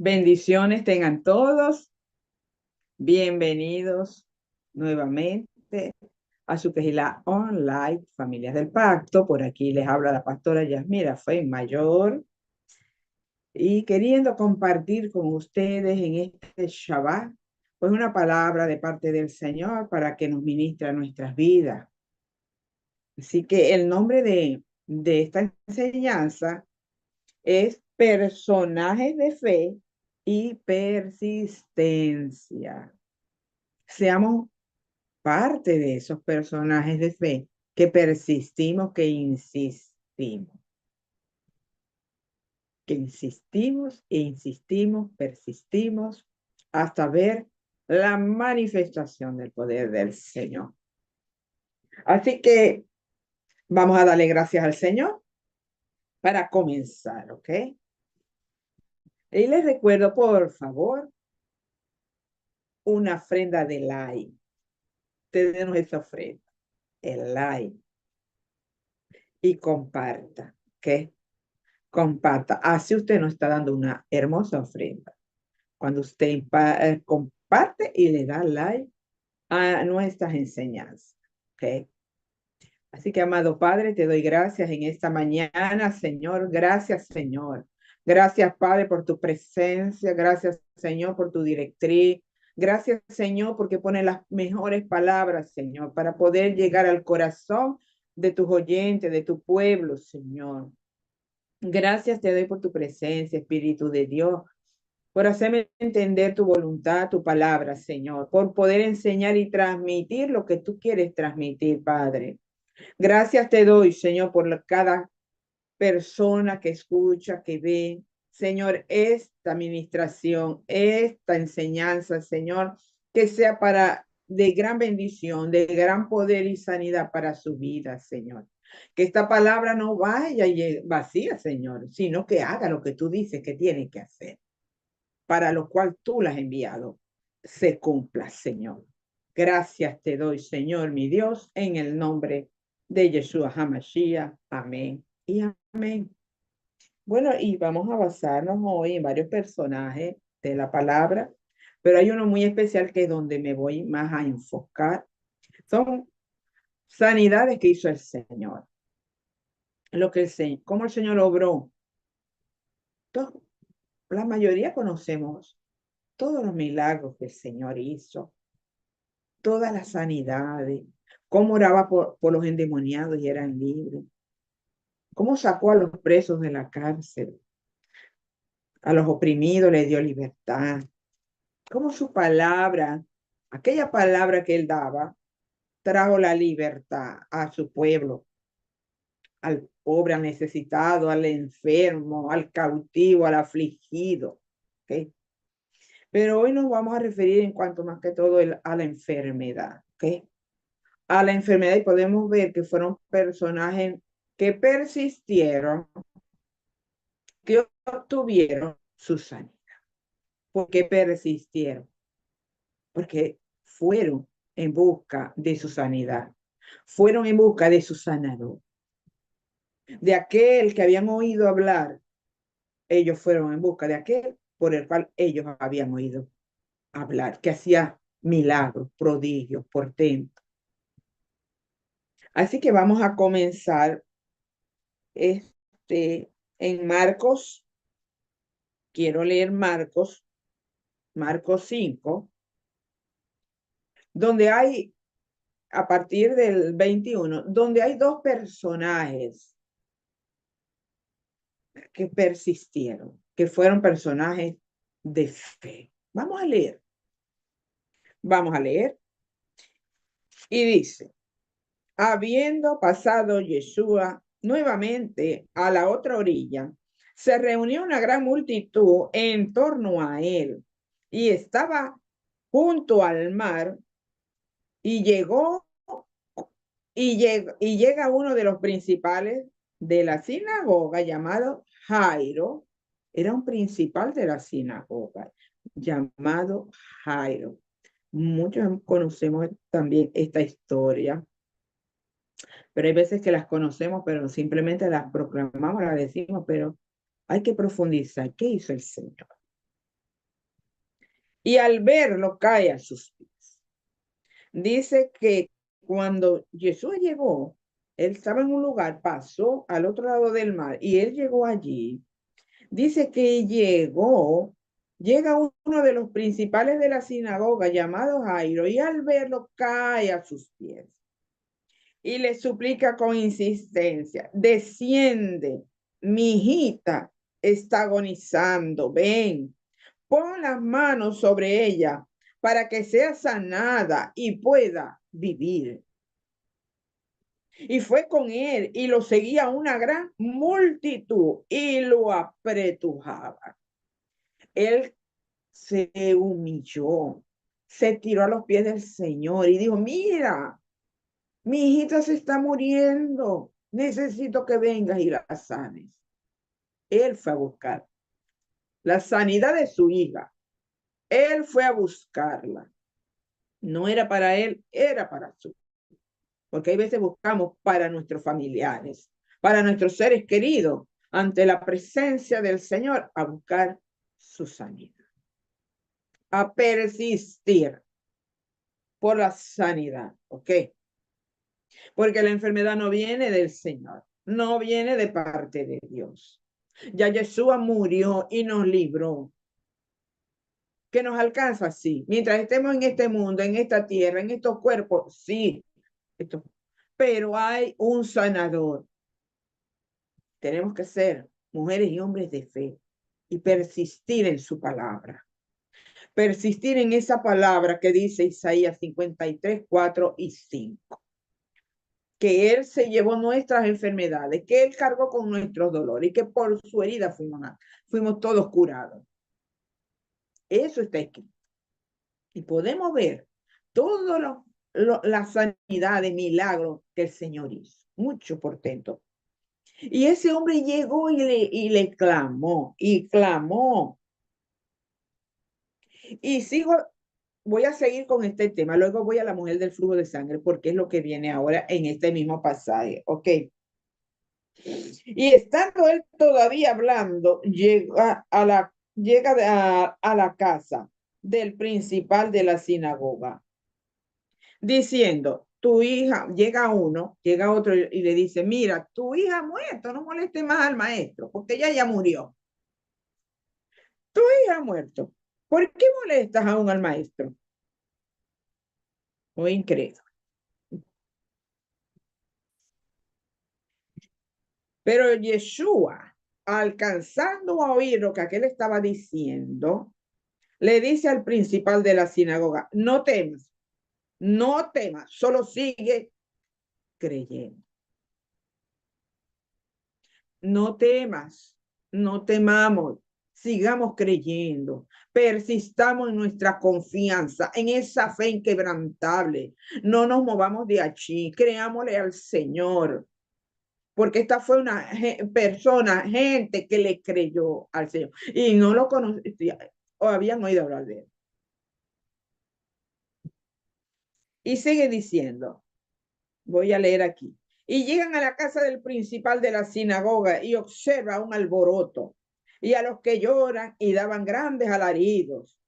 Bendiciones tengan todos. Bienvenidos nuevamente a su Quejilá Online, Familias del Pacto. Por aquí les habla la pastora Yasmira Fey Mayor y queriendo compartir con ustedes en este Shabbat, pues una palabra de parte del Señor para que nos ministre a nuestras vidas. Así que el nombre de esta enseñanza es Personajes de Fe y Persistencia. Seamos parte de esos personajes de fe que persistimos, que insistimos e insistimos, persistimos hasta ver la manifestación del poder del Señor. Así que vamos a darle gracias al Señor para comenzar, ¿ok? Y les recuerdo, por favor, una ofrenda de like. Tenemos esa ofrenda, el like. Y comparta, ¿ok? Comparta. Así usted nos está dando una hermosa ofrenda. Cuando usted comparte y le da like a nuestras enseñanzas, ¿ok? Así que, amado Padre, te doy gracias en esta mañana, Señor. Gracias, Señor. Gracias, Padre, por tu presencia. Gracias, Señor, por tu directriz. Gracias, Señor, porque pone las mejores palabras, Señor, para poder llegar al corazón de tus oyentes, de tu pueblo, Señor. Gracias te doy por tu presencia, Espíritu de Dios, por hacerme entender tu voluntad, tu palabra, Señor, por poder enseñar y transmitir lo que tú quieres transmitir, Padre. Gracias te doy, Señor, por cada persona que escucha, que ve, Señor, esta administración, esta enseñanza, Señor, que sea para de gran bendición, de gran poder y sanidad para su vida, Señor. Que esta palabra no vaya vacía, Señor, sino que haga lo que tú dices que tiene que hacer, para lo cual tú la has enviado. Se cumpla, Señor. Gracias te doy, Señor, mi Dios, en el nombre de Yeshua HaMashiach. Amén y amén. Bueno, y vamos a basarnos hoy en varios personajes de la palabra, pero hay uno muy especial que es donde me voy más a enfocar. Son sanidades que hizo el Señor. Lo que cómo el Señor obró. La mayoría conocemos todos los milagros que el Señor hizo, todas las sanidades, cómo oraba por los endemoniados y eran libres, cómo sacó a los presos de la cárcel, a los oprimidos les dio libertad, cómo su palabra, aquella palabra que él daba, trajo la libertad a su pueblo, al pobre, al necesitado, al enfermo, al cautivo, al afligido. ¿Okay? Pero hoy nos vamos a referir en cuanto más que todo a la enfermedad. ¿Okay? A la enfermedad y podemos ver que fueron personajes que persistieron, que obtuvieron su sanidad. ¿Por qué persistieron? Porque fueron en busca de su sanidad, fueron en busca de su sanador, de aquel que habían oído hablar. Ellos fueron en busca de aquel por el cual ellos habían oído hablar, que hacía milagros, prodigios, portentos. Así que vamos a comenzar en Marcos. Quiero leer Marcos 5, donde hay, a partir del 21, donde hay dos personajes que persistieron, que fueron personajes de fe. Vamos a leer. Vamos a leer. Y dice, habiendo pasado Yeshua nuevamente a la otra orilla, se reunió una gran multitud en torno a él y estaba junto al mar y llega uno de los principales de la sinagoga llamado Jairo. Era un principal de la sinagoga llamado Jairo. Muchos conocemos también esta historia, pero hay veces que las conocemos, pero simplemente las proclamamos, las decimos, pero hay que profundizar. ¿Qué hizo el Señor? y al verlo cae a sus pies. Dice que cuando Jesús llegó, él estaba en un lugar, pasó al otro lado del mar y él llegó allí. Dice que llega uno de los principales de la sinagoga llamado Jairo y al verlo cae a sus pies y le suplica con insistencia, desciende, mi hijita está agonizando, ven, pon las manos sobre ella para que sea sanada y pueda vivir. Y fue con él y lo seguía una gran multitud y lo apretujaba. Él se humilló, se tiró a los pies del Señor y dijo, mira, mi hijita se está muriendo, necesito que vengas y la sanes. Él fue a buscar la sanidad de su hija. Él fue a buscarla. No era para él, era para su. Porque hay veces buscamos para nuestros familiares, para nuestros seres queridos, ante la presencia del Señor, a buscar su sanidad, a persistir por la sanidad, ¿ok? Porque la enfermedad no viene del Señor, no viene de parte de Dios. Ya Yeshua murió y nos libró. Que nos alcanza, sí. Mientras estemos en este mundo, en esta tierra, en estos cuerpos, sí. Esto. Pero hay un sanador. Tenemos que ser mujeres y hombres de fe y persistir en su palabra. Persistir en esa palabra que dice Isaías 53, 4 y 5. Que Él se llevó nuestras enfermedades, que Él cargó con nuestros dolores y que por su herida fuimos todos curados. Eso está escrito. Y podemos ver todas las sanidades, milagros que el Señor hizo. Mucho portento. Y ese hombre llegó y le clamó, y clamó. Y voy a seguir con este tema. Luego voy a la mujer del flujo de sangre, porque es lo que viene ahora en este mismo pasaje. Ok. Y estando él todavía hablando, llega a la casa del principal de la sinagoga, diciendo, tu hija, llega otro y le dice, mira, tu hija ha muerto, no moleste más al maestro, porque ella ya murió. Tu hija ha muerto. ¿Por qué molestas aún al maestro? Muy incrédulo. Pero Yeshua, alcanzando a oír lo que aquel estaba diciendo, le dice al principal de la sinagoga, no temas, no temas, solo sigue creyendo. No temas, no temamos, sigamos creyendo, persistamos en nuestra confianza, en esa fe inquebrantable. No nos movamos de allí, creámosle al Señor, porque esta fue una persona, gente que le creyó al Señor y no lo conocía o habían oído hablar de él. Y sigue diciendo, voy a leer aquí. Y llegan a la casa del principal de la sinagoga y observa un alboroto y a los que lloran y daban grandes alaridos.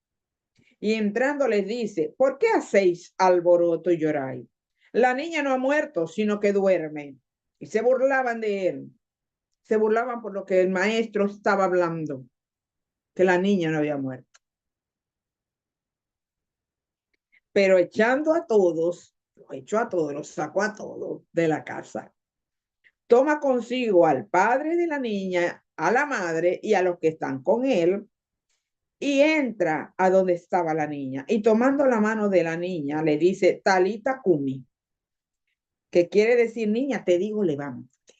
Y entrando les dice, ¿por qué hacéis alboroto y lloráis? La niña no ha muerto, sino que duerme. Y se burlaban de él. Se burlaban por lo que el maestro estaba hablando, que la niña no había muerto. Pero echando a todos, lo echó a todos, los sacó a todos de la casa. Toma consigo al padre de la niña, a la madre y a los que están con él, y entra a donde estaba la niña. Y tomando la mano de la niña, le dice, Talita Kumi, que quiere decir, niña, te digo, levántate.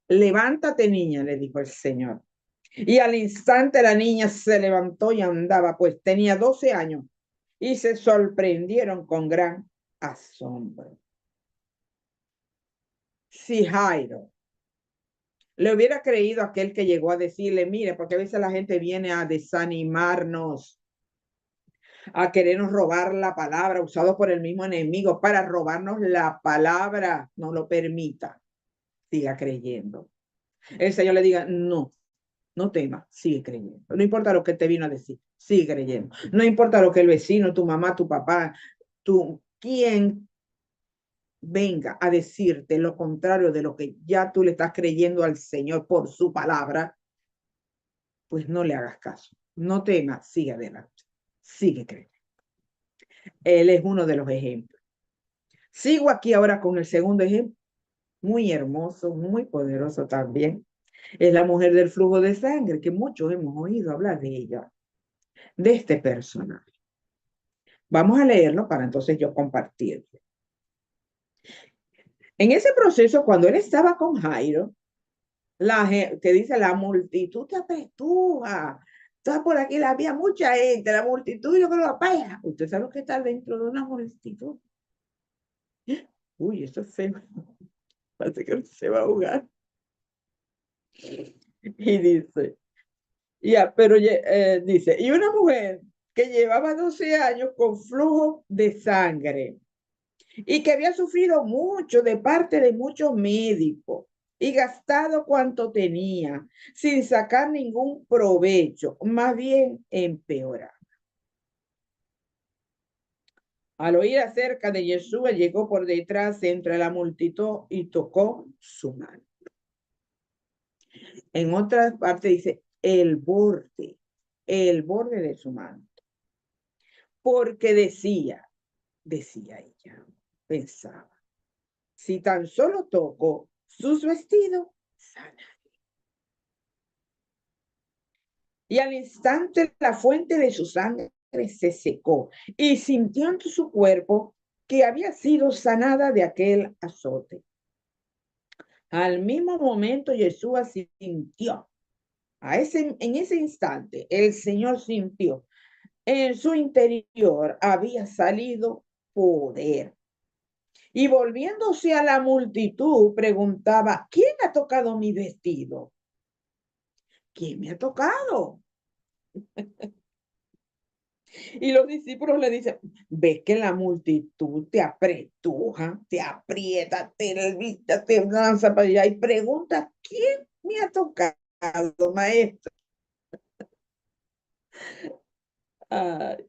Levántate, niña, le dijo el Señor. Y al instante la niña se levantó y andaba, pues tenía 12 años, y se sorprendieron con gran asombro. Si Jairo le hubiera creído a aquel que llegó a decirle, mire, porque a veces la gente viene a desanimarnos, a querernos robar la palabra, usado por el mismo enemigo para robarnos la palabra, no lo permita, siga creyendo. El Señor le diga, no, No temas, sigue creyendo. No importa lo que te vino a decir, sigue creyendo. No importa lo que el vecino, tu mamá, tu papá, quien venga a decirte lo contrario de lo que ya tú le estás creyendo al Señor por su palabra, pues no le hagas caso. No temas, sigue adelante. Sigue creyendo. Él es uno de los ejemplos. Sigo aquí ahora con el segundo ejemplo, muy hermoso, muy poderoso también. Es la mujer del flujo de sangre, que muchos hemos oído hablar de ella, de este personaje. Vamos a leerlo para entonces yo compartirlo. En ese proceso, cuando él estaba con Jairo, que dice la multitud te apretuja. Está por aquí, había mucha gente, la multitud, yo creo, vaya, usted sabe lo que está dentro de una multitud. Uy, eso es feo. Parece que se va a ahogar. Y dice, ya, pero dice, y una mujer que llevaba 12 años con flujo de sangre y que había sufrido mucho de parte de muchos médicos y gastado cuanto tenía sin sacar ningún provecho, más bien empeorar. Al oír acerca de Yeshua, llegó por detrás entre la multitud y tocó su mano. En otra parte dice el borde de su mano. Porque decía ella, pensaba, si tan solo toco sus vestidos, sana. Y al instante la fuente de su sangre se secó y sintió en su cuerpo que había sido sanada de aquel azote. Al mismo momento Yeshua sintió, en ese instante el Señor sintió, en su interior había salido poder. Y volviéndose a la multitud, preguntaba, ¿quién ha tocado mi vestido? ¿Quién me ha tocado? Y los discípulos le dicen, ves que la multitud te apretuja, te aprieta, te lanza para allá y pregunta, ¿quién me ha tocado, maestro? Ay.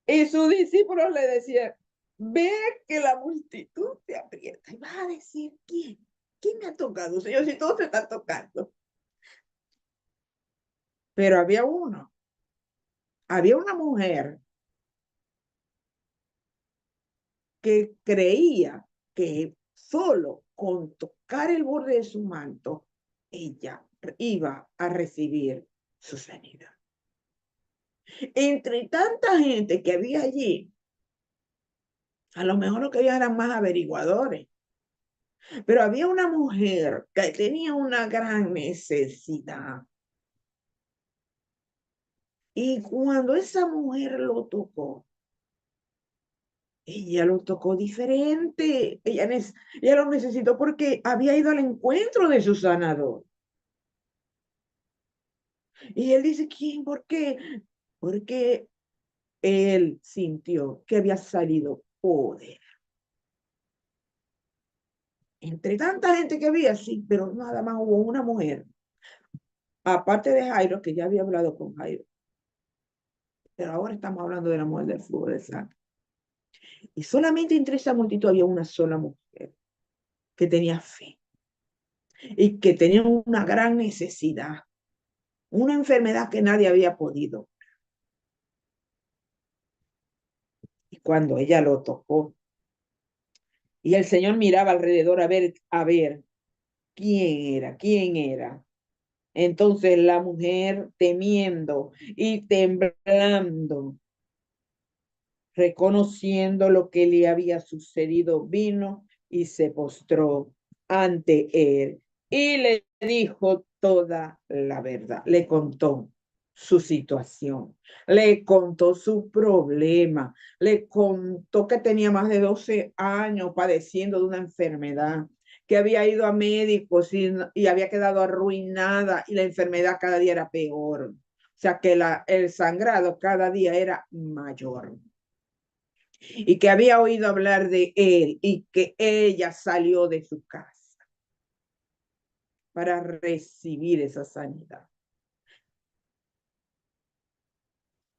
Y sus discípulos le decían, ve que la multitud te aprieta. Y vas a decir, ¿quién? ¿Quién me ha tocado, Señor? Si todos te están tocando. Pero había una mujer que creía que solo con tocar el borde de su manto, ella iba a recibir su sanidad. Entre tanta gente que había allí, a lo mejor lo que había eran más averiguadores, pero había una mujer que tenía una gran necesidad. Y cuando esa mujer lo tocó, ella lo tocó diferente. Ella lo necesitó porque había ido al encuentro de su sanador. Y él dice, ¿quién? ¿Por qué? Porque él sintió que había salido poder. Entre tanta gente que había, sí, pero nada más hubo una mujer, aparte de Jairo, que ya había hablado con Jairo. Pero ahora estamos hablando de la mujer del flujo de sangre. Y solamente entre esa multitud había una sola mujer que tenía fe y que tenía una gran necesidad, una enfermedad que nadie había podido. Y cuando ella lo tocó, y el Señor miraba alrededor a ver quién era. Entonces la mujer, temiendo y temblando, reconociendo lo que le había sucedido, vino y se postró ante él y le dijo toda la verdad. Le contó su situación, le contó su problema, le contó que tenía más de 12 años padeciendo de una enfermedad, que había ido a médicos y había quedado arruinada y la enfermedad cada día era peor. O sea que el sangrado cada día era mayor y que había oído hablar de él y que ella salió de su casa. para recibir esa sanidad.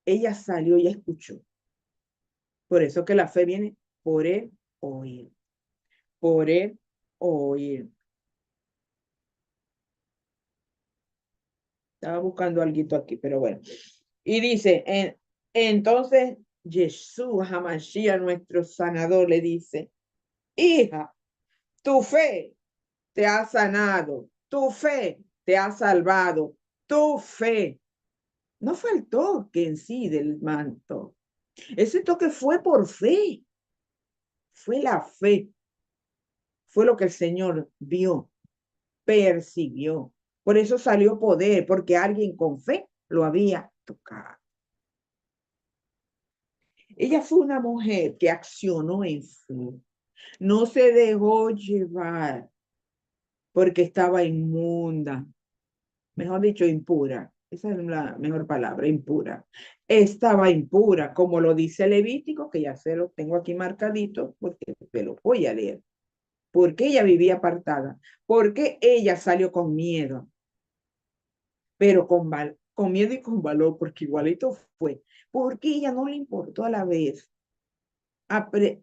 Ella salió y escuchó. Por eso que la fe viene por el oír, por el oír. Estaba buscando algo aquí, pero bueno. Y dice, entonces Jesús, Hamashiach, nuestro sanador, le dice, hija, tu fe te ha sanado, tu fe te ha salvado, tu fe. No fue el toque en sí del manto. Ese toque fue por fe, fue la fe, fue lo que el Señor vio, percibió. Por eso salió poder, porque alguien con fe lo había tocado. Ella fue una mujer que accionó en fe, no se dejó llevar porque estaba inmunda, mejor dicho, impura. Esa es la mejor palabra, impura. Estaba impura, como lo dice Levítico, que ya se lo tengo aquí marcadito, porque te lo voy a leer. Porque ella vivía apartada, porque ella salió con miedo, pero con miedo y con valor, porque igualito fue, porque ella no le importó a la vez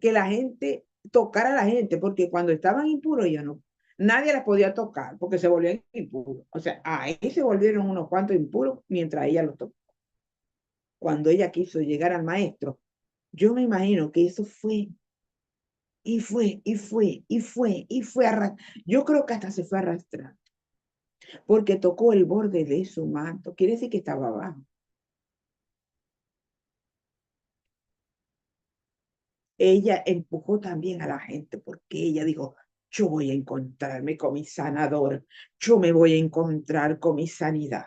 que la gente tocara a la gente, porque cuando estaban impuros ya no, nadie las podía tocar, porque se volvían impuros. O sea, ahí se volvieron unos cuantos impuros mientras ella los tocó. Cuando ella quiso llegar al maestro, yo me imagino que eso fue, y fue, y fue, y fue, y fue yo creo que hasta se fue arrastrando, porque tocó el borde de su manto, quiere decir que estaba abajo. Ella empujó también a la gente porque ella dijo, yo voy a encontrarme con mi sanador, yo me voy a encontrar con mi sanidad.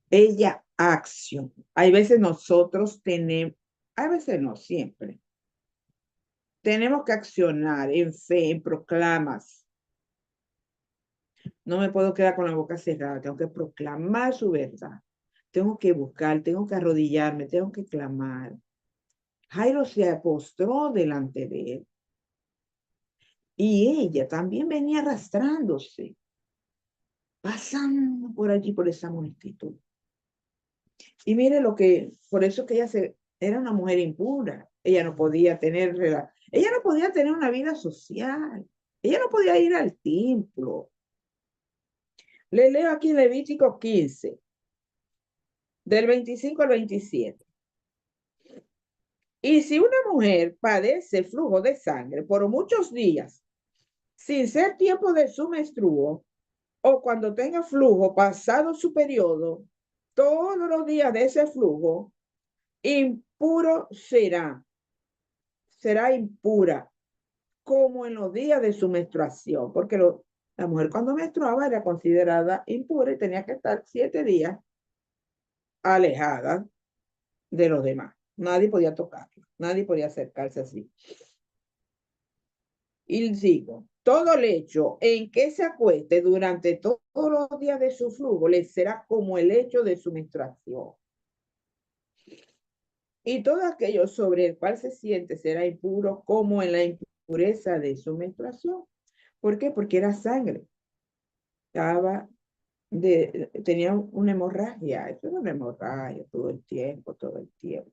Ella acción. Hay veces nosotros tenemos, hay veces no, siempre. Tenemos que accionar en fe, en proclamas. No me puedo quedar con la boca cerrada, tengo que proclamar su verdad. Tengo que buscar, tengo que arrodillarme, tengo que clamar. Jairo se postró delante de él. Y ella también venía arrastrándose, pasando por allí, por esa multitud. Y mire lo que, por eso que era una mujer impura. Ella no podía ella no podía tener una vida social. Ella no podía ir al templo. Le leo aquí Levítico 15, del 25 al 27. Y si una mujer padece flujo de sangre por muchos días, sin ser tiempo de su menstruo, o cuando tenga flujo pasado su periodo, todos los días de ese flujo, impuro será impura, como en los días de su menstruación, porque la mujer cuando menstruaba era considerada impura y tenía que estar 7 días alejada de los demás. Nadie podía tocarla, nadie podía acercarse así. Y digo, todo lecho en que se acueste durante todos los días de su flujo le será como el hecho de su menstruación. Y todo aquello sobre el cual se siente será impuro como en la impureza de su menstruación. ¿Por qué? Porque era sangre. Tenía una hemorragia. Eso era una hemorragia todo el tiempo, todo el tiempo.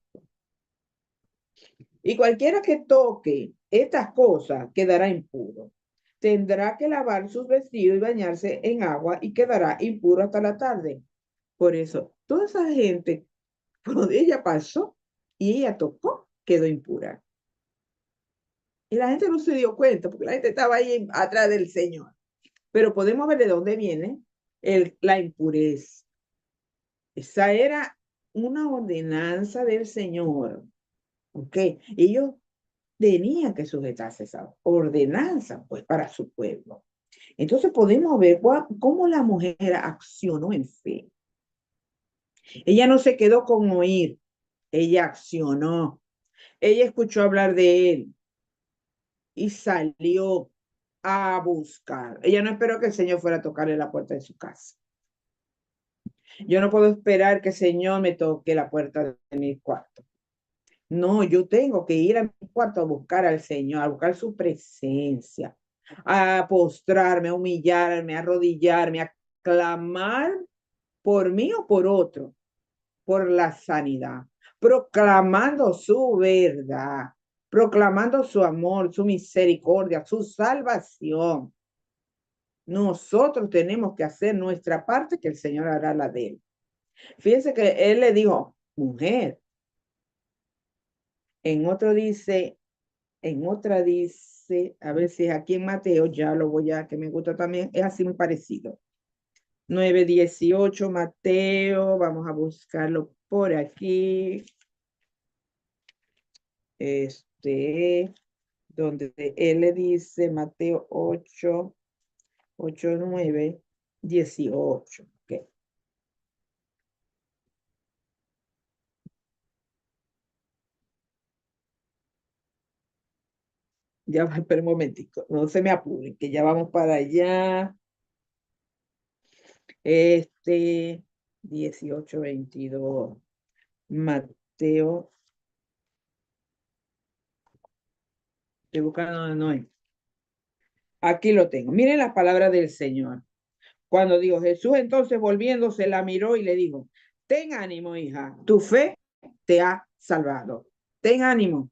Y cualquiera que toque estas cosas quedará impuro. Tendrá que lavar sus vestidos y bañarse en agua y quedará impuro hasta la tarde. Por eso, toda esa gente, por donde ella pasó y ella tocó, quedó impura. Y la gente no se dio cuenta porque la gente estaba ahí atrás del Señor. Pero podemos ver de dónde viene la impureza. Esa era una ordenanza del Señor. ¿Ok? Ellos tenían que sujetarse a esa ordenanza pues, para su pueblo. Entonces podemos ver cómo la mujer accionó en fe. Ella no se quedó con oír, ella accionó. Ella escuchó hablar de él y salió a buscar. Ella no esperó que el Señor fuera a tocarle la puerta de su casa. Yo no puedo esperar que el Señor me toque la puerta de mi cuarto. No, yo tengo que ir a mi cuarto a buscar al Señor, a buscar su presencia, a postrarme, a humillarme, a arrodillarme, a clamar por mí o por otro, por la sanidad, proclamando su verdad, proclamando su amor, su misericordia, su salvación. Nosotros tenemos que hacer nuestra parte, que el Señor hará la de él. Fíjense que él le dijo, mujer. En otro dice, en otra dice, a ver si es aquí en Mateo, ya lo voy a, que me gusta también, es así muy parecido. 9:18, Mateo, vamos a buscarlo por aquí. Donde él le dice, Mateo 8, 9, 18. Okay. Ya va, espera un momentico, no se me apuren, que ya vamos para allá. 18:22. Mateo, estoy buscando donde no es. Aquí lo tengo. Miren las palabras del Señor. Cuando dijo Jesús, entonces volviéndose, la miró y le dijo, ten ánimo, hija, tu fe te ha salvado. Ten ánimo,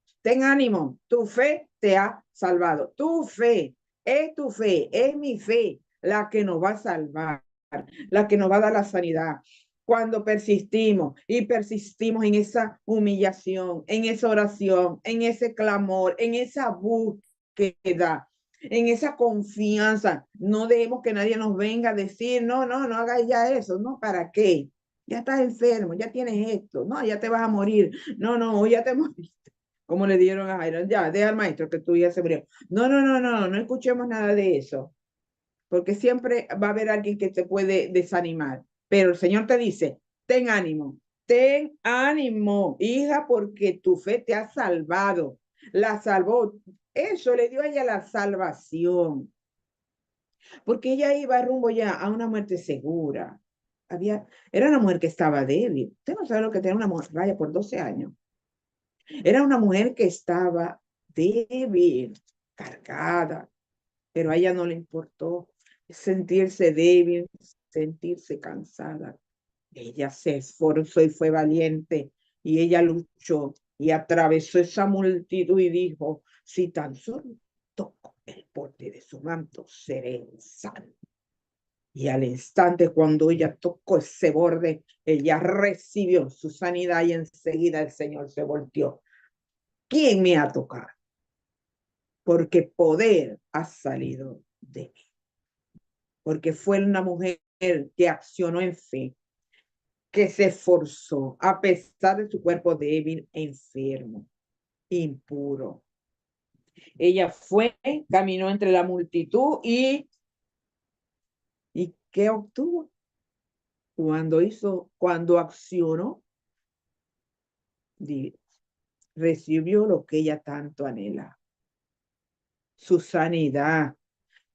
tu fe te ha salvado. Tu fe, es mi fe la que nos va a salvar, la que nos va a dar la sanidad. Cuando persistimos y persistimos en esa humillación, en esa oración, en ese clamor, en esa búsqueda, en esa confianza, no dejemos que nadie nos venga a decir, no, no, no hagas ya eso, no, ¿para qué? Ya estás enfermo, ya tienes esto, no, ya te vas a morir, no, no, ya te moriste. Como le dieron a Jairo, ya, deja al maestro que tú ya se murió. No, no, no, no, no escuchemos nada de eso, porque siempre va a haber alguien que te puede desanimar, pero el Señor te dice, ten ánimo, hija, porque tu fe te ha salvado, la salvó, eso le dio a ella la salvación, porque ella iba rumbo ya a una muerte segura. Era una mujer que estaba débil. Usted no sabe lo que tenía una mujer, vaya, por 12 años. Era una mujer que estaba débil, cargada, pero a ella no le importó sentirse débil, sentirse cansada. Ella se esforzó y fue valiente y ella luchó y atravesó esa multitud y dijo, si tan solo toco el borde de su manto, seré sano. Y al instante, cuando ella tocó ese borde, ella recibió su sanidad y enseguida el Señor se volteó. ¿Quién me ha tocado? Porque poder ha salido de mí. Porque fue una mujer que accionó en fe, que se esforzó a pesar de su cuerpo débil, enfermo, impuro. Ella fue, caminó entre la multitud ¿y qué obtuvo? Cuando accionó, recibió lo que ella tanto anhela, su sanidad,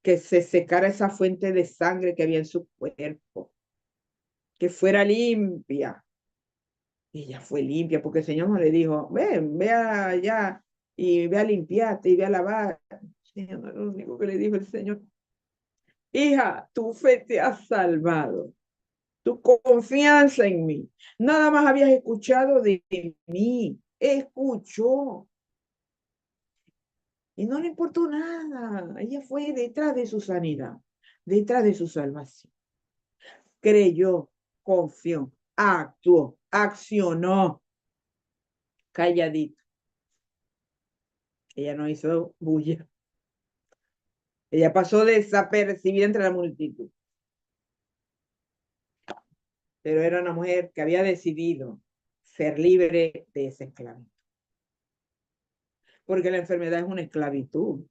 que se secara esa fuente de sangre que había en su cuerpo, que fuera limpia. Y ella fue limpia porque el Señor no le dijo, ven, ve allá y ve a limpiarte y ve a lavar. Señor, no, lo único que le dijo el Señor, hija, tu fe te ha salvado, tu confianza en mí. Nada más habías escuchado de mí, escuchó. Y no le importó nada. Ella fue detrás de su sanidad, detrás de su salvación. Creyó, confió, actuó, accionó, calladito. Ella no hizo bulla. Ella pasó desapercibida entre la multitud. Pero era una mujer que había decidido ser libre de esa esclavitud. Porque la enfermedad es una esclavitud.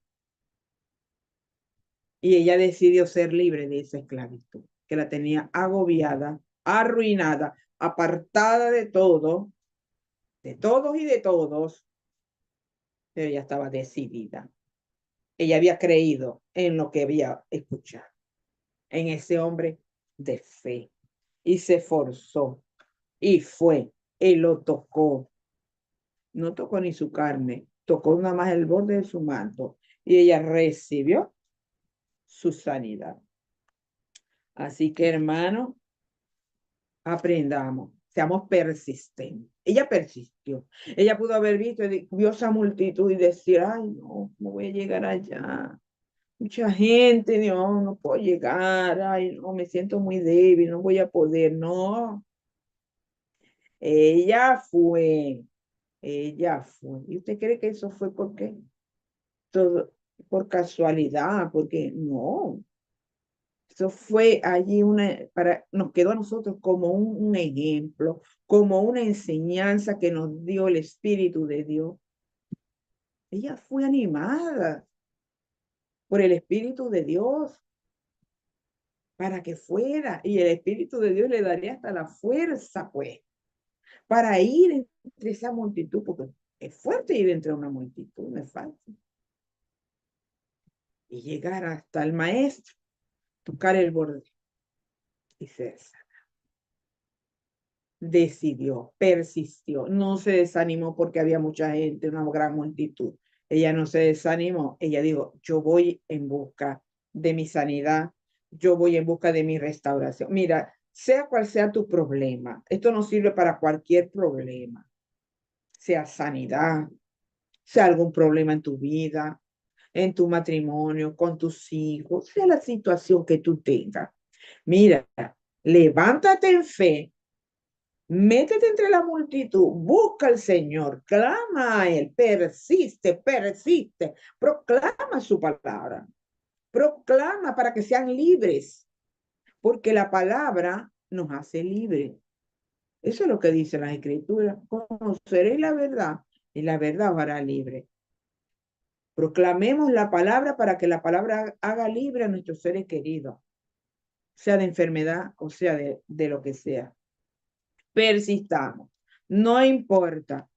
Y ella decidió ser libre de esa esclavitud, que la tenía agobiada, arruinada, apartada de todo, de todos y de todos, pero ella estaba decidida. Ella había creído en lo que había escuchado, en ese hombre de fe, y se esforzó, y fue, y lo tocó. No tocó ni su carne, tocó nada más el borde de su manto, y ella recibió su sanidad. Así que, hermano, aprendamos, seamos persistentes. Ella persistió. Ella pudo haber visto, vio esa multitud y decir, ay, no voy a llegar allá. Mucha gente, Dios, no puedo llegar, ay, no, me siento muy débil, no voy a poder. No, ella fue, ella fue. ¿Y usted cree que eso fue por qué? Todo por casualidad, porque no. Eso fue allí nos quedó a nosotros como un ejemplo, como una enseñanza que nos dio el Espíritu de Dios. Ella fue animada por el Espíritu de Dios para que fuera, y el Espíritu de Dios le daría hasta la fuerza, pues, para ir entre esa multitud, porque es fuerte ir entre una multitud, no es fácil. Y llegar hasta el maestro, tocar el borde y ser sana. Decidió, persistió, no se desanimó porque había mucha gente, una gran multitud. Ella no se desanimó, ella dijo, yo voy en busca de mi sanidad, yo voy en busca de mi restauración. Mira, sea cual sea tu problema, esto no sirve para cualquier problema, sea sanidad, sea algún problema en tu vida, en tu matrimonio, con tus hijos, sea la situación que tú tengas. Mira, levántate en fe. Métete entre la multitud, busca al Señor, clama a Él, persiste, persiste, proclama su palabra, proclama para que sean libres, porque la palabra nos hace libres. Eso es lo que dice la Escritura. Conoceréis la verdad y la verdad os hará libre. Proclamemos la palabra para que la palabra haga libre a nuestros seres queridos, sea de enfermedad o sea de lo que sea. Persistamos. No importa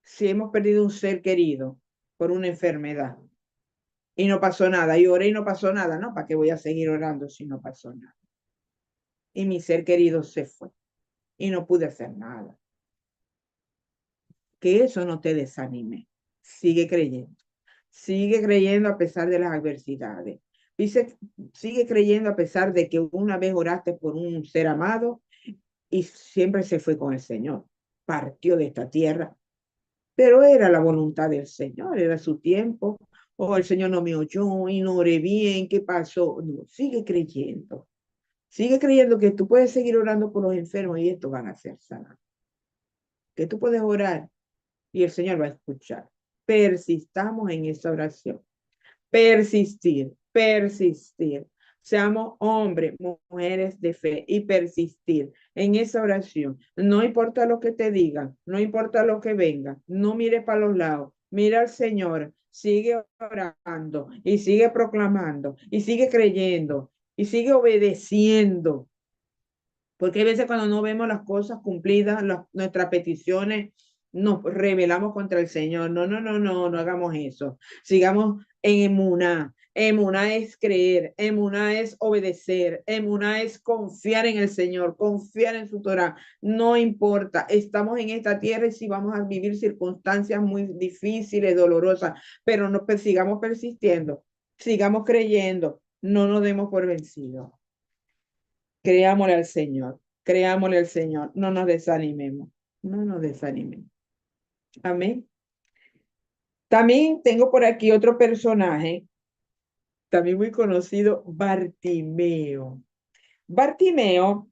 si hemos perdido un ser querido por una enfermedad y no pasó nada, y oré y no pasó nada, ¿no? ¿Para qué voy a seguir orando si no pasó nada? Y mi ser querido se fue y no pude hacer nada. Que eso no te desanime. Sigue creyendo a pesar de las adversidades. Dice, sigue creyendo a pesar de que una vez oraste por un ser amado y siempre se fue con el Señor. Partió de esta tierra, pero era la voluntad del Señor, era su tiempo. Oh, el Señor no me oyó y no oré bien, ¿qué pasó? No, sigue creyendo que tú puedes seguir orando por los enfermos y estos van a ser sanados. Que tú puedes orar y el Señor va a escuchar. Persistamos en esa oración. Persistir, persistir. Seamos hombres, mujeres de fe y persistir en esa oración. No importa lo que te digan, no importa lo que venga, no mires para los lados, mira al Señor, sigue orando y sigue proclamando y sigue creyendo y sigue obedeciendo. Porque hay veces cuando no vemos las cosas cumplidas, nuestras peticiones, nos rebelamos contra el Señor. No hagamos eso. Sigamos en emuná. Emuná es creer, emuná es obedecer, emuná es confiar en el Señor, confiar en su Torah. No importa, estamos en esta tierra y si vamos a vivir circunstancias muy difíciles, dolorosas, pero no, pues, sigamos persistiendo, sigamos creyendo, no nos demos por vencidos. Creámosle al Señor, creámosle al Señor, no nos desanimemos, no nos desanimemos. Amén. También tengo por aquí otro personaje, también muy conocido, Bartimeo. Bartimeo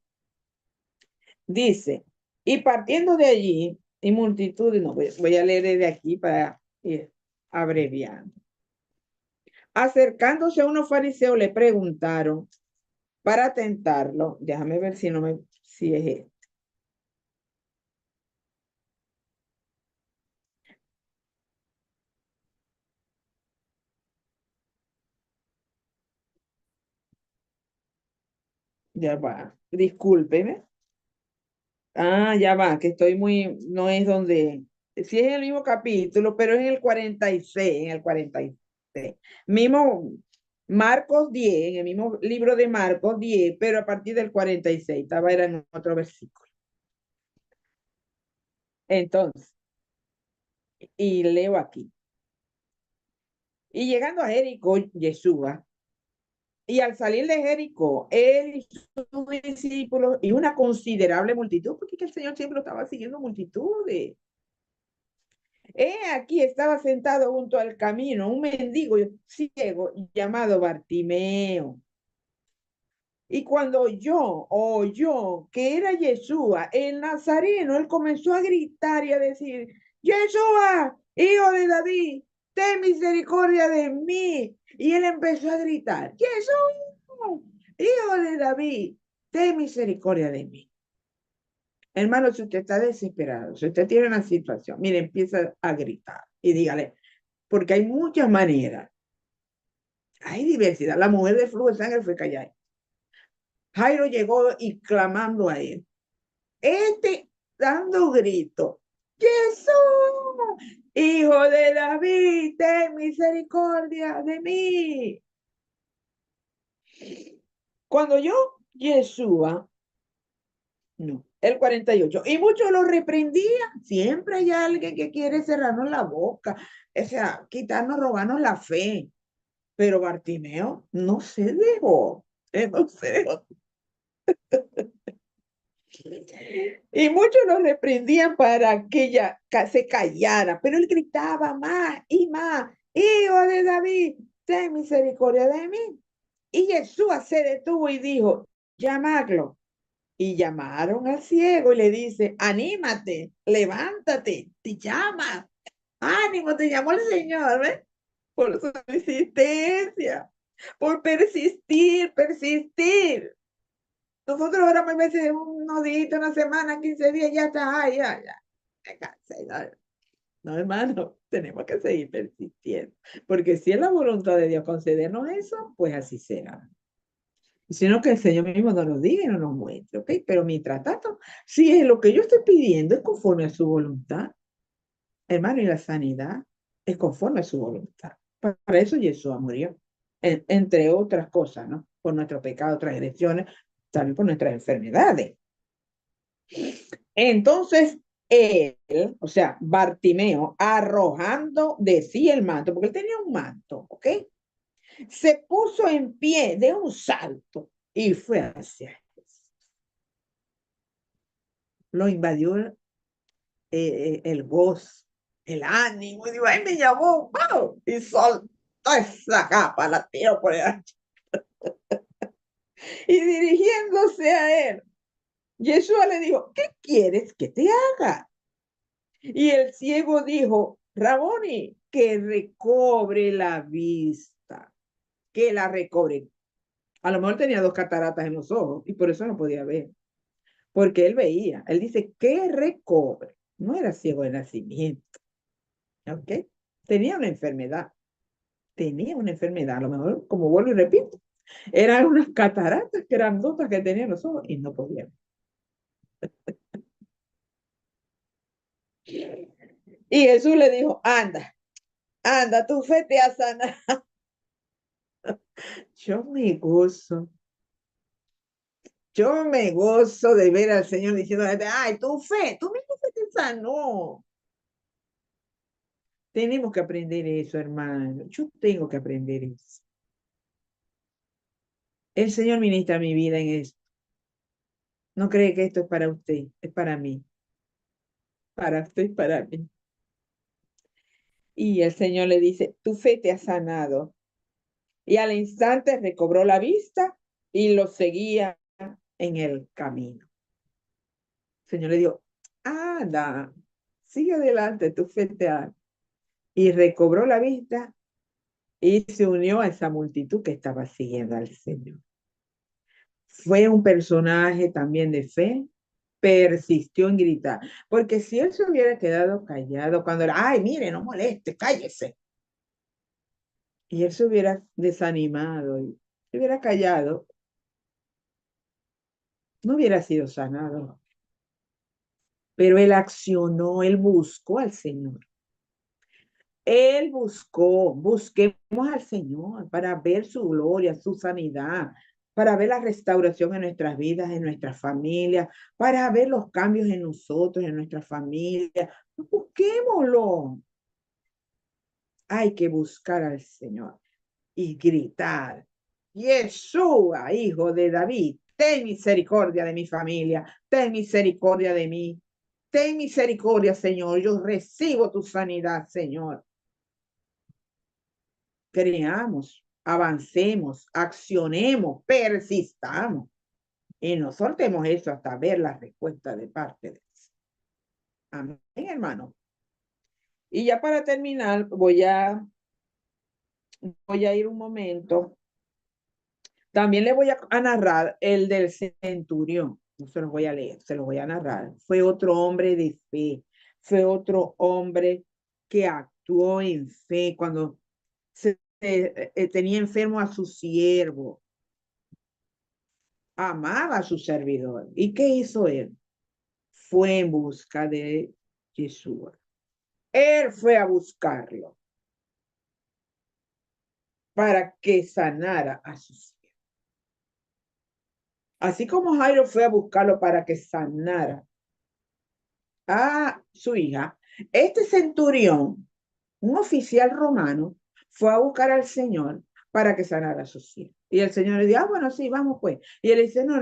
dice, y partiendo de allí, y multitudes, no, voy a leer desde aquí para ir abreviando. Acercándose a unos fariseos le preguntaron para tentarlo, déjame ver si no me, si es él. Ya va, discúlpeme. Ah, ya va, que estoy muy, no es donde, sí es el mismo capítulo, pero es en el 46, en el 46. Mismo Marcos 10, en el mismo libro de Marcos 10, pero a partir del 46, estaba era en otro versículo. Entonces, y leo aquí. Y llegando a Jericó, Yeshua Y al salir de Jericó, él y sus discípulos y una considerable multitud, porque el Señor siempre estaba siguiendo multitudes. Aquí estaba sentado junto al camino un mendigo ciego llamado Bartimeo. Y cuando oyó que era Yeshua, el Nazareno, él comenzó a gritar y a decir, Yeshua, hijo de David, ten misericordia de mí. Y él empezó a gritar, Yeshua, hijo de David, ten misericordia de mí. Hermano, si usted está desesperado, si usted tiene una situación, mire, empieza a gritar y dígale, porque hay muchas maneras, hay diversidad. La mujer de flujo de sangre fue callada. Jairo llegó y clamando a él. Dando grito, Jesús, hijo de David, ten misericordia de mí. Cuando yo, Yeshua, no, el 48, y muchos lo reprendían, siempre hay alguien que quiere cerrarnos la boca, o sea, quitarnos, robarnos la fe, pero Bartimeo no se dejó, no se dejó. Y muchos lo reprendían para que ella se callara, pero él gritaba más y más, hijo de David, ten misericordia de mí. Y Jesús se detuvo y dijo, llamadlo. Y llamaron al ciego y le dice, anímate, levántate, te llama, ánimo, te llamó el Señor, ¿ves? Por su insistencia, por persistir, persistir. Nosotros ahora a veces unos días, una semana, 15 días, ya está, ay, ya. Me cansé, no, no, hermano, tenemos que seguir persistiendo. Porque si es la voluntad de Dios concedernos eso, pues así será. Sino que el Señor mismo nos lo diga y nos lo muestre, ¿ok? Pero mientras tanto, si es lo que yo estoy pidiendo, es conforme a su voluntad, hermano, y la sanidad es conforme a su voluntad. Para eso Jesús murió, entre otras cosas, ¿no? Por nuestros pecados, transgresiones, también por nuestras enfermedades. Entonces, él, o sea, Bartimeo, arrojando de sí el manto, porque él tenía un manto, ¿ok? Se puso en pie de un salto y fue hacia él. Lo invadió el gozo, el ánimo, y digo, ay, me llamó, wow, y soltó esa capa, la tiró por el ancho. Y dirigiéndose a él, Yeshua le dijo, ¿qué quieres que te haga? Y el ciego dijo, Raboni, que recobre la vista, que la recobre. A lo mejor tenía dos cataratas en los ojos y por eso no podía ver, porque él veía. Él dice, que recobre. No era ciego de nacimiento, ¿ok? Tenía una enfermedad, a lo mejor, como vuelvo y repito, eran unas cataratas que eran gotas que tenía en los ojos y no podía ver. Y Jesús le dijo, anda, tu fe te ha sanado. Yo me gozo Yo me gozo de ver al Señor diciendo, ay, tu misma fe te sanó. Tenemos que aprender eso, hermano. Yo tengo que aprender eso. El Señor ministra mi vida en esto. No cree que esto es para usted, es para mí. Para usted, para mí. Y el Señor le dice, tu fe te ha sanado. Y al instante recobró la vista y lo seguía en el camino. El Señor le dijo, anda, sigue adelante, tu fe te ha. Y recobró la vista y se unió a esa multitud que estaba siguiendo al Señor. Fue un personaje también de fe, persistió en gritar, porque si él se hubiera quedado callado cuando era, ay, mire, no moleste, cállese, y él se hubiera desanimado y se hubiera callado, no hubiera sido sanado. Pero él accionó, él buscó al Señor. Él busquemos al Señor para ver su gloria, su sanidad, para ver la restauración en nuestras vidas, en nuestras familias, para ver los cambios en nosotros, en nuestra familia. Busquémoslo. Hay que buscar al Señor y gritar Yeshua, hijo de David, ten misericordia de mi familia, ten misericordia de mí. Ten misericordia, Señor. Yo recibo tu sanidad, Señor. Creamos, avancemos, accionemos, persistamos y no soltemos eso hasta ver la respuesta de parte de Dios. Amén, hermano. Y ya para terminar, voy a ir un momento. También le voy a narrar el del centurión. No se los voy a leer, se los voy a narrar. Fue otro hombre de fe. Fue otro hombre que actuó en fe cuando tenía enfermo a su siervo. Amaba a su servidor. ¿Y qué hizo él? Fue en busca de Yeshua. Él fue a buscarlo para que sanara a su siervo. Así como Jairo fue a buscarlo para que sanara a su hija, este centurión, un oficial romano, fue a buscar al Señor para que sanara a su siervo. Y el Señor le dijo, bueno, sí, vamos pues. Y él dice, no,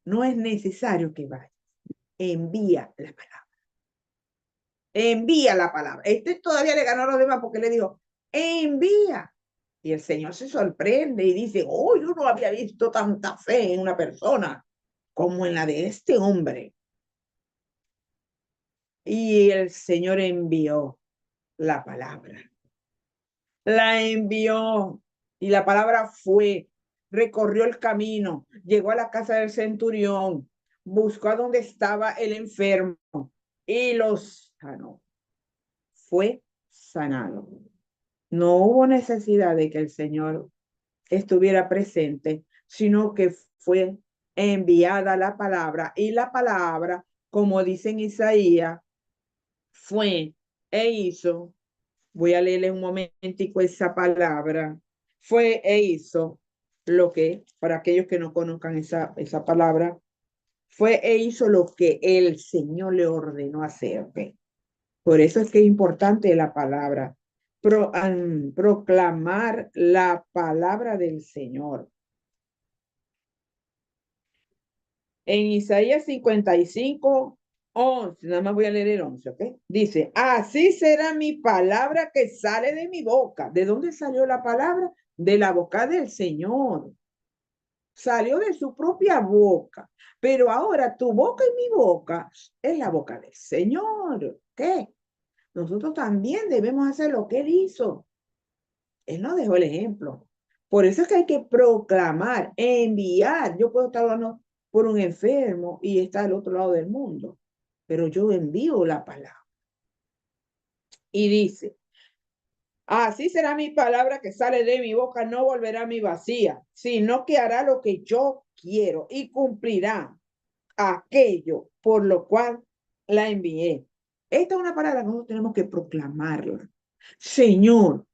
no es necesario que vaya. Envía la palabra. Envía la palabra. Este todavía le ganó a los demás porque le dijo, envía. Y el Señor se sorprende y dice, oh, yo no había visto tanta fe en una persona como en la de este hombre. Y el Señor envió la palabra. La envió y la palabra fue, recorrió el camino, llegó a la casa del centurión, buscó a donde estaba el enfermo y los sanó. Fue sanado. No hubo necesidad de que el Señor estuviera presente, sino que fue enviada la palabra y la palabra, como dice en Isaías, fue e hizo. Voy a leerle un momentico esa palabra. Fue e hizo lo que, para aquellos que no conozcan esa palabra, fue e hizo lo que el Señor le ordenó hacer. ¿Okay? Por eso es que es importante la palabra. Proclamar la palabra del Señor. En Isaías 55, 11, nada más voy a leer el 11, ¿ok? Dice, así será mi palabra que sale de mi boca. ¿De dónde salió la palabra? De la boca del Señor. Salió de su propia boca. Pero ahora tu boca y mi boca es la boca del Señor. ¿Qué? Nosotros también debemos hacer lo que Él hizo. Él nos dejó el ejemplo. Por eso es que hay que proclamar, enviar. Yo puedo estar hablando por un enfermo y está al otro lado del mundo, pero yo envío la palabra. Y dice, así será mi palabra que sale de mi boca, no volverá a mi vacía, sino que hará lo que yo quiero y cumplirá aquello por lo cual la envié. Esta es una palabra que nosotros tenemos que proclamarla. Señor,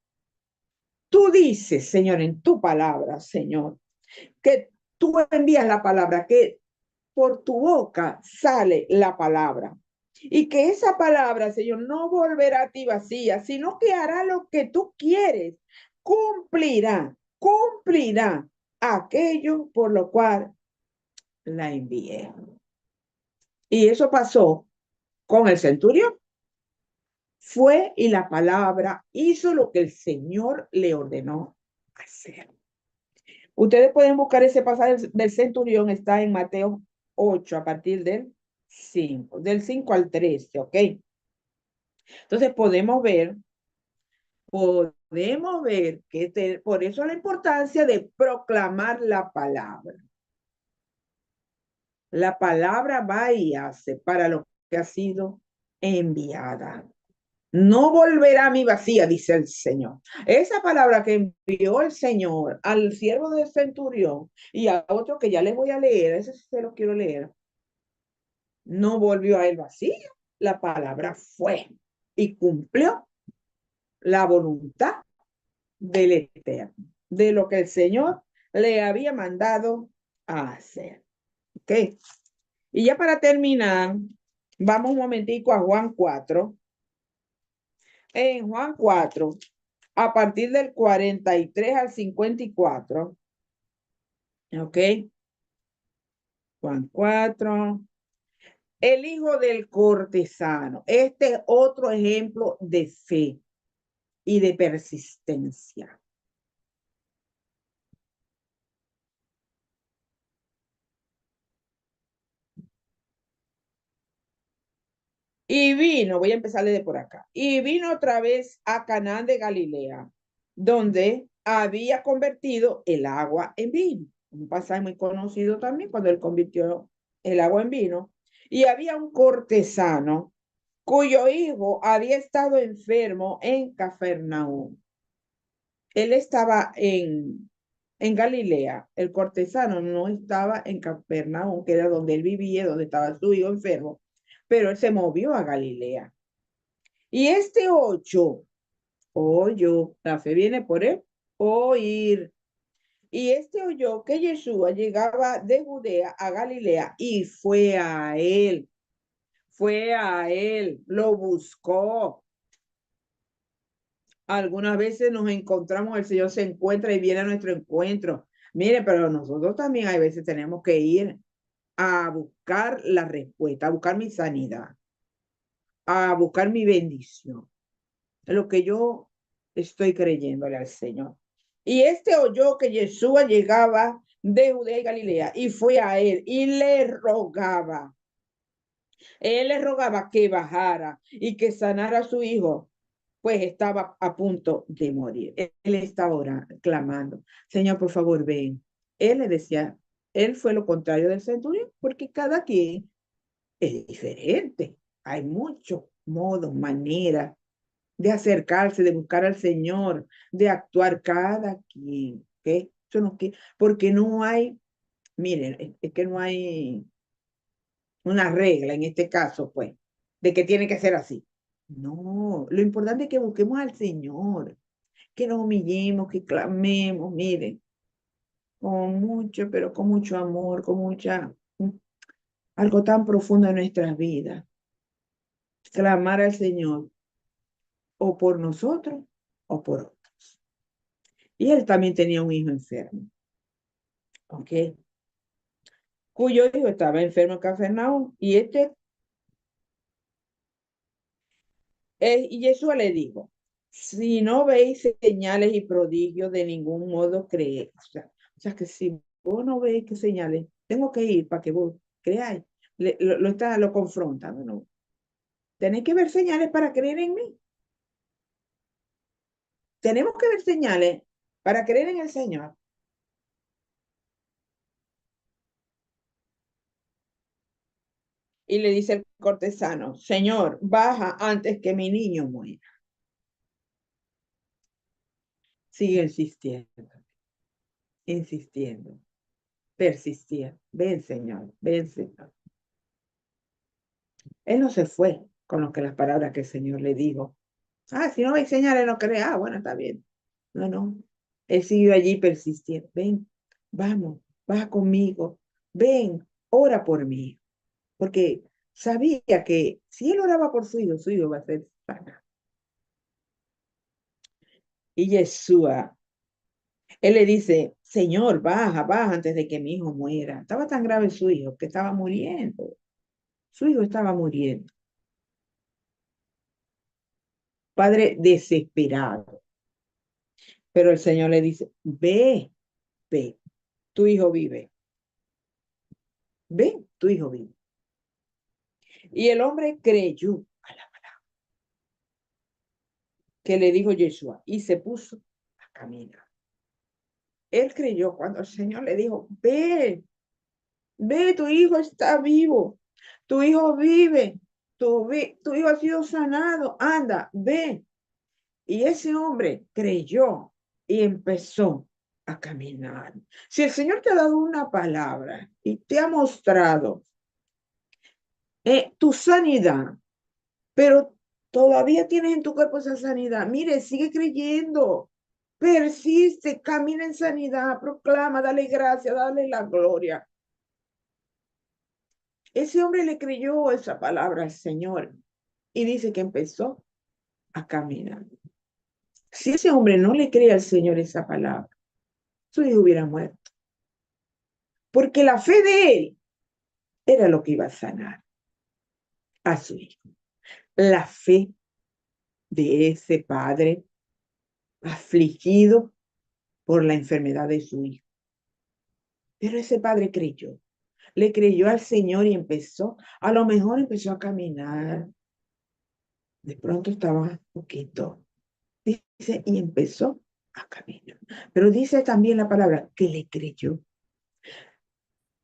tú dices, Señor, en tu palabra, Señor, que tú envías la palabra, que por tu boca sale la palabra. Y que esa palabra, Señor, no volverá a ti vacía, sino que hará lo que tú quieres. Cumplirá aquello por lo cual la envié. Y eso pasó con el centurión. Fue y la palabra hizo lo que el Señor le ordenó hacer. Ustedes pueden buscar ese pasaje del centurión, está en Mateo 8, a partir del 5, del 5 al 13, ¿ok? Entonces podemos ver que por eso la importancia de proclamar la palabra. La palabra va y hace para lo que ha sido enviada. No volverá a mi vacía, dice el Señor. Esa palabra que envió el Señor al siervo del centurión y a otro que ya les voy a leer, ese sí se lo quiero leer, no volvió a él vacío. La palabra fue y cumplió la voluntad del Eterno, de lo que el Señor le había mandado a hacer. ¿Ok? Y ya para terminar, vamos un momentico a Juan 4. En Juan 4 a partir del 43 al 54. ¿Ok? Juan 4. El hijo del cortesano. Este es otro ejemplo de fe y de persistencia. Y vino, voy a empezar desde por acá, y vino otra vez a Canaán de Galilea, donde había convertido el agua en vino. Un pasaje muy conocido también cuando él convirtió el agua en vino. Y había un cortesano cuyo hijo había estado enfermo en Cafarnaúm. Él estaba en Galilea, el cortesano no estaba en Cafarnaúm, que era donde él vivía, donde estaba su hijo enfermo, pero él se movió a Galilea. Y este oyó, la fe viene por él, oír. Y este oyó que Yeshua llegaba de Judea a Galilea y fue a él, lo buscó. Algunas veces nos encontramos, el Señor se encuentra y viene a nuestro encuentro. Mire, pero nosotros también hay veces tenemos que ir a buscar la respuesta, a buscar mi sanidad, a buscar mi bendición. Es lo que yo estoy creyéndole al Señor. Y este oyó que Yeshua llegaba de Judea y Galilea y fue a él y le rogaba. Él le rogaba que bajara y que sanara a su hijo, pues estaba a punto de morir. Él estaba orando, clamando, Señor, por favor, ven. Él le decía, él fue lo contrario del centurión, porque cada quien es diferente. Hay muchos modos, maneras de acercarse, de buscar al Señor, de actuar cada quien. ¿Okay? Eso no, porque no hay, miren, es que no hay una regla en este caso, pues, de que tiene que ser así. No, lo importante es que busquemos al Señor, que nos humillemos, que clamemos, miren, con mucho, pero con mucho amor, con mucha, algo tan profundo en nuestras vidas. Clamar al Señor, o por nosotros, o por otros. Y él también tenía un hijo enfermo, ¿ok? Cuyo hijo estaba enfermo en Cafarnaúm, y Jesús le dijo, si no veis señales y prodigios, de ningún modo creed. O sea que si vos no veis qué señales, tengo que ir para que vos creáis. Lo confronta, ¿no? Tenéis que ver señales para creer en mí. Tenemos que ver señales para creer en el Señor. Y le dice el cortesano, Señor, baja antes que mi niño muera. Sigue insistiendo, insistiendo, persistiendo. Ven, Señor, ven, Señor. Él no se fue con lo que las palabras que el Señor le dijo. Ah, si no veis señales, no crees. Ah, bueno, está bien. No, no. Él siguió allí persistiendo. Ven, vamos, baja conmigo. Ven, ora por mí. Porque sabía que si él oraba por su hijo va a ser sana. Y Yeshua, él le dice, Señor, baja, baja antes de que mi hijo muera. Estaba tan grave su hijo que estaba muriendo. Su hijo estaba muriendo. Padre desesperado. Pero el Señor le dice, ve, tu hijo vive. Ve, tu hijo vive. Y el hombre creyó a la palabra que le dijo Yeshua y se puso a caminar. Él creyó cuando el Señor le dijo, ve, tu hijo está vivo, tu hijo vive, tu hijo ha sido sanado, anda, ve. Y ese hombre creyó y empezó a caminar. Si el Señor te ha dado una palabra y te ha mostrado tu sanidad, pero todavía tienes en tu cuerpo esa sanidad, mire, sigue creyendo, persiste, camina en sanidad, proclama, dale gracias, dale la gloria. Ese hombre le creyó esa palabra al Señor y dice que empezó a caminar. Si ese hombre no le cree al Señor esa palabra, su hijo hubiera muerto. Porque la fe de él era lo que iba a sanar a su hijo. La fe de ese padre afligido por la enfermedad de su hijo. Pero ese padre creyó, le creyó al Señor y a lo mejor empezó a caminar. De pronto estaba un poquito, dice, y empezó a caminar. Pero dice también la palabra que le creyó.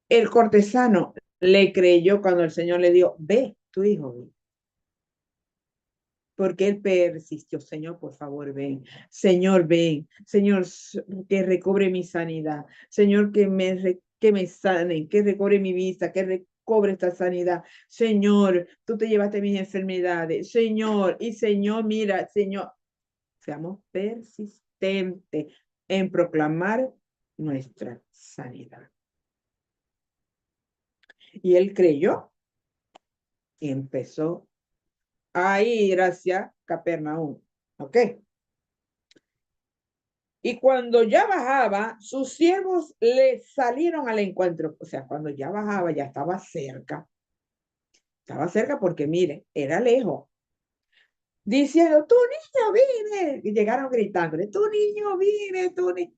El cortesano le creyó cuando el Señor le dio, ve, tu hijo, ve. Porque él persistió, Señor, por favor, ven. Señor, ven. Señor, que recobre mi sanidad. Señor, que me sanen, que recobre mi vista, que recobre esta sanidad. Señor, tú te llevaste mis enfermedades. Señor, y Señor, mira, Señor, seamos persistentes en proclamar nuestra sanidad. Y él creyó y empezó a ir hacia Capernaum. ¿Ok? Y cuando ya bajaba, sus siervos le salieron al encuentro. O sea, cuando ya bajaba, ya estaba cerca. Estaba cerca porque, mire, era lejos. Diciendo, tu niño viene. Y llegaron gritándole, tu niño viene, tu niño.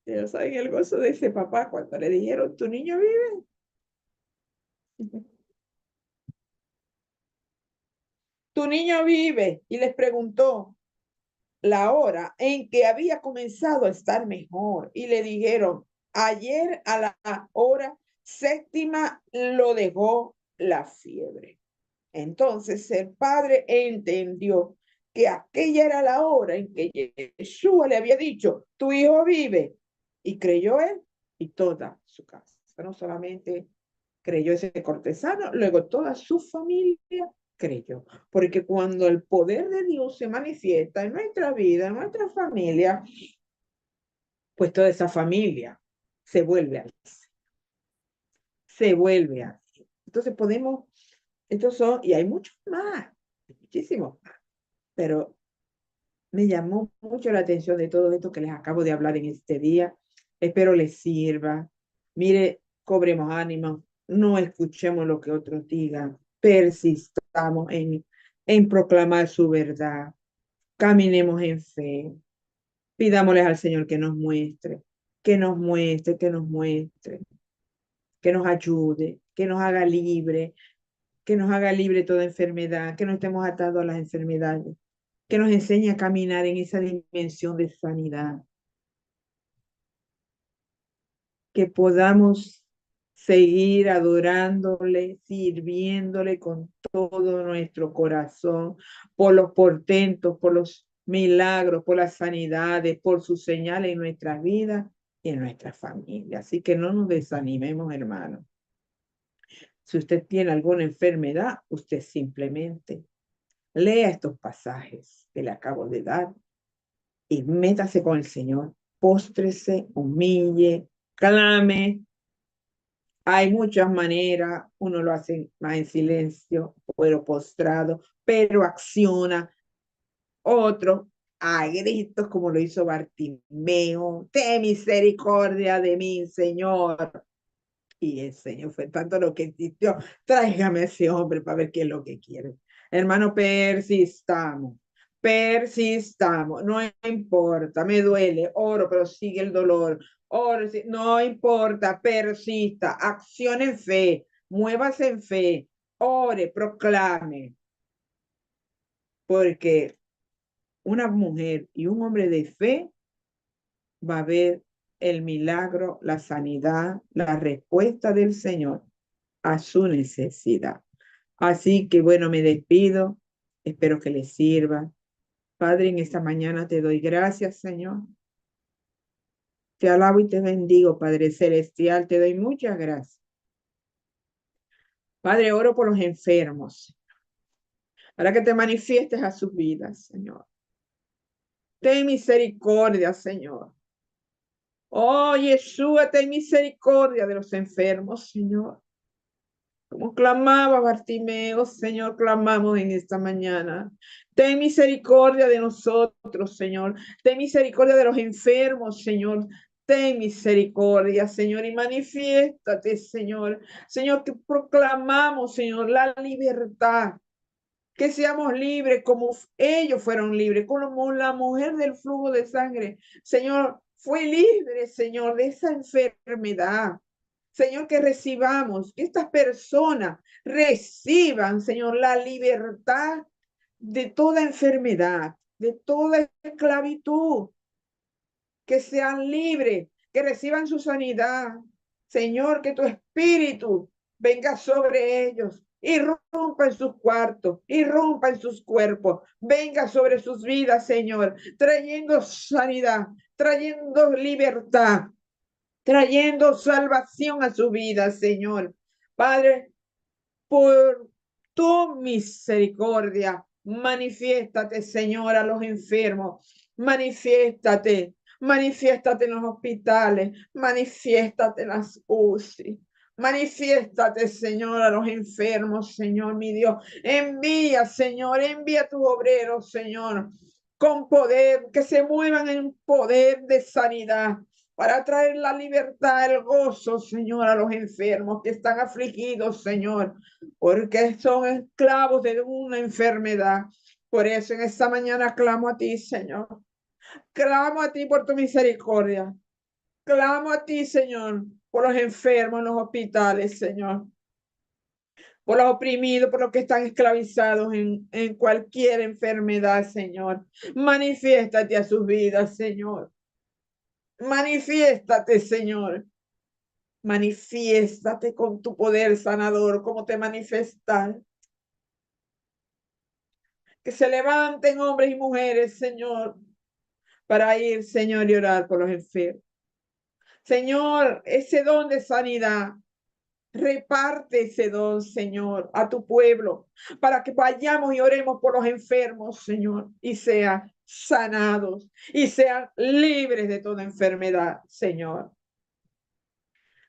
Ellos saben el gozo de ese papá cuando le dijeron, tu niño vive. Tu niño vive. Y les preguntó la hora en que había comenzado a estar mejor. Y le dijeron, ayer a la hora séptima lo dejó la fiebre. Entonces el padre entendió que aquella era la hora en que Yeshua le había dicho, tu hijo vive. Y creyó él y toda su casa. No solamente creyó ese cortesano, luego toda su familia creyó. Porque cuando el poder de Dios se manifiesta en nuestra vida, en nuestra familia, pues toda esa familia se vuelve a se vuelve a Entonces podemos, estos son, y hay muchos más, muchísimos más, pero me llamó mucho la atención de todo esto que les acabo de hablar en este día. Espero les sirva. Mire, cobremos ánimo, no escuchemos lo que otros digan, persistamos en proclamar su verdad, caminemos en fe, pidámosles al Señor que nos muestre, que nos muestre, que nos muestre, que nos ayude, que nos haga libre, que nos haga libre toda enfermedad, que no estemos atados a las enfermedades, que nos enseñe a caminar en esa dimensión de sanidad, que podamos seguir adorándole, sirviéndole con todo nuestro corazón, por los portentos, por los milagros, por las sanidades, por sus señales en nuestras vidas y en nuestra familia. Así que no nos desanimemos, hermanos. Si usted tiene alguna enfermedad, usted simplemente lea estos pasajes que le acabo de dar y métase con el Señor, póstrese, humille, clame. Hay muchas maneras, uno lo hace más en silencio, pero postrado, pero acciona. Otro a gritos, como lo hizo Bartimeo, ten misericordia de mí, Señor. Y el Señor fue tanto lo que insistió, tráigame a ese hombre para ver qué es lo que quiere. Hermano, persistamos, persistamos, no importa, me duele, oro, pero sigue el dolor, oro, no importa, persista, accione en fe, muévase en fe, ore, proclame, porque una mujer y un hombre de fe va a ver el milagro, la sanidad, la respuesta del Señor a su necesidad. Así que bueno, me despido. Espero que les sirva. Padre, en esta mañana te doy gracias, Señor. Te alabo y te bendigo, Padre Celestial. Te doy muchas gracias. Padre, oro por los enfermos, para que te manifiestes a sus vidas, Señor. Ten misericordia, Señor. Oh, Yeshua, ten misericordia de los enfermos, Señor. Como clamaba Bartimeo, Señor, clamamos en esta mañana. Ten misericordia de nosotros, Señor. Ten misericordia de los enfermos, Señor. Ten misericordia, Señor, y manifiéstate, Señor. Señor, que proclamamos, Señor, la libertad. Que seamos libres como ellos fueron libres, como la mujer del flujo de sangre. Señor, fue libre, Señor, de esa enfermedad. Señor, que recibamos, que estas personas reciban, Señor, la libertad de toda enfermedad, de toda esclavitud, que sean libres, que reciban su sanidad. Señor, que tu espíritu venga sobre ellos, irrumpa en sus cuartos, irrumpa en sus cuerpos, venga sobre sus vidas, Señor, trayendo sanidad, trayendo libertad, trayendo salvación a su vida, Señor. Padre, por tu misericordia, manifiéstate, Señor, a los enfermos, manifiéstate, manifiéstate en los hospitales, manifiéstate en las UCI. Manifiéstate, Señor, a los enfermos, Señor, mi Dios. Envía, Señor, envía tu obrero, Señor, con poder, que se muevan en poder de sanidad, para traer la libertad, el gozo, Señor, a los enfermos que están afligidos, Señor, porque son esclavos de una enfermedad. Por eso en esta mañana clamo a ti, Señor. Clamo a ti por tu misericordia. Clamo a ti, Señor, por los enfermos en los hospitales, Señor. Por los oprimidos, por los que están esclavizados en cualquier enfermedad, Señor. Manifiéstate a sus vidas, Señor. Manifiéstate, Señor. Manifiéstate con tu poder sanador, como te manifestas. Que se levanten hombres y mujeres, Señor, para ir, Señor, y orar por los enfermos. Señor, ese don de sanidad, reparte ese don, Señor, a tu pueblo, para que vayamos y oremos por los enfermos, Señor, y sean sanados y sean libres de toda enfermedad, Señor.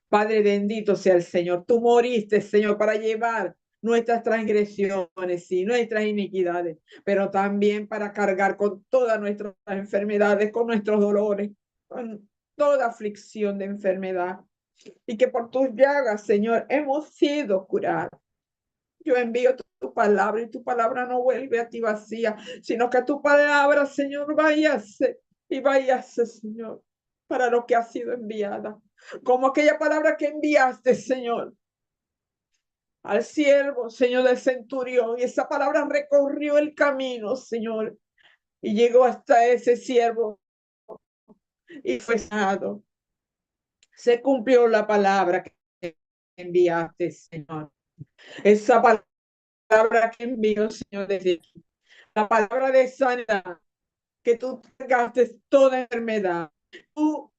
Padre bendito sea el Señor. Tú moriste, Señor, para llevar nuestras transgresiones y nuestras iniquidades, pero también para cargar con todas nuestras enfermedades, con nuestros dolores, con toda aflicción de enfermedad. Y que por tus llagas, Señor, hemos sido curados. Yo envío tu palabra y tu palabra no vuelve a ti vacía, sino que tu palabra, Señor, váyase y váyase, Señor, para lo que ha sido enviada. Como aquella palabra que enviaste, Señor, al siervo, Señor, del centurión. Y esa palabra recorrió el camino, Señor, y llegó hasta ese siervo y fue sanado. Se cumplió la palabra que enviaste, Señor. Esa palabra que envió, Señor, desde aquí. La palabra de sanidad, que tú cargaste toda enfermedad. Tú,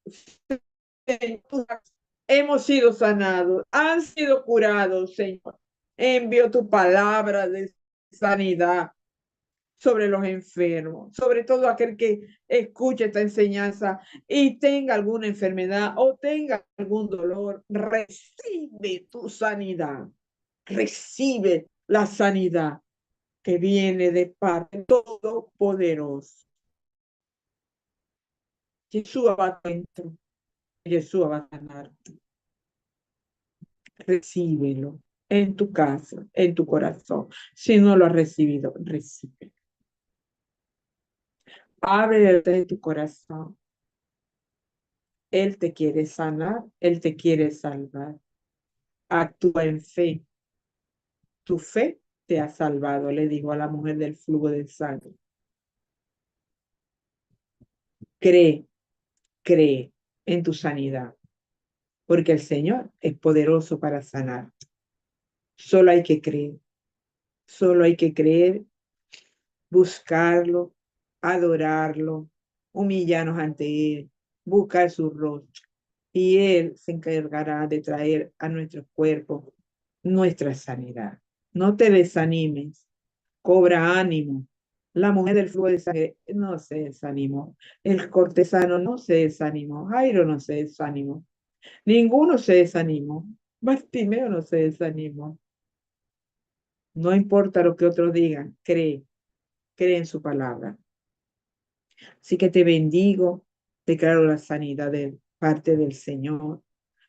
hemos sido sanados, han sido curados, Señor. Envío tu palabra de sanidad sobre los enfermos, sobre todo aquel que escuche esta enseñanza y tenga alguna enfermedad o tenga algún dolor. Recibe tu sanidad, recibe la sanidad que viene de parte todopoderoso. Jesús va adentro, Jesús va a sanar. Recíbelo en tu casa, en tu corazón. Si no lo has recibido, recibe. Abre de tu corazón. Él te quiere sanar, Él te quiere salvar. Actúa en fe. Tu fe te ha salvado, le dijo a la mujer del flujo de sangre. Cree, cree en tu sanidad, porque el Señor es poderoso para sanar. Solo hay que creer, solo hay que creer, buscarlo, adorarlo, humillarnos ante Él, buscar su rostro. Y Él se encargará de traer a nuestro cuerpo nuestra sanidad. No te desanimes, cobra ánimo. La mujer del flujo de sangre no se desanimó. El cortesano no se desanimó. Jairo no se desanimó. Ninguno se desanimó. Bartimeo no se desanimó. No importa lo que otros digan, cree en su palabra. Así que te bendigo, declaro la sanidad de parte del Señor.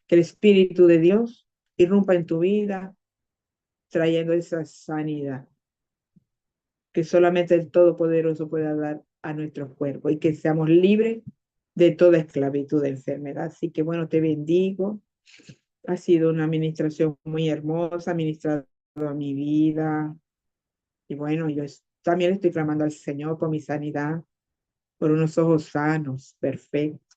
Que el Espíritu de Dios irrumpa en tu vida, trayendo esa sanidad que solamente el Todopoderoso puede dar a nuestros cuerpos y que seamos libres de toda esclavitud de enfermedad. Así que bueno, te bendigo. Ha sido una administración muy hermosa, administrado a mi vida. Y bueno, también estoy clamando al Señor por mi sanidad, por unos ojos sanos, perfectos.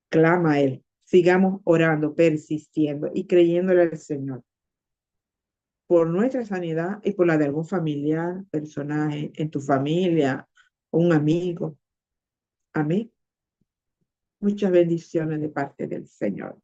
Clama a Él. Sigamos orando, persistiendo y creyéndole al Señor por nuestra sanidad y por la de algún familiar, personaje en tu familia, un amigo. Amén. Muchas bendiciones de parte del Señor.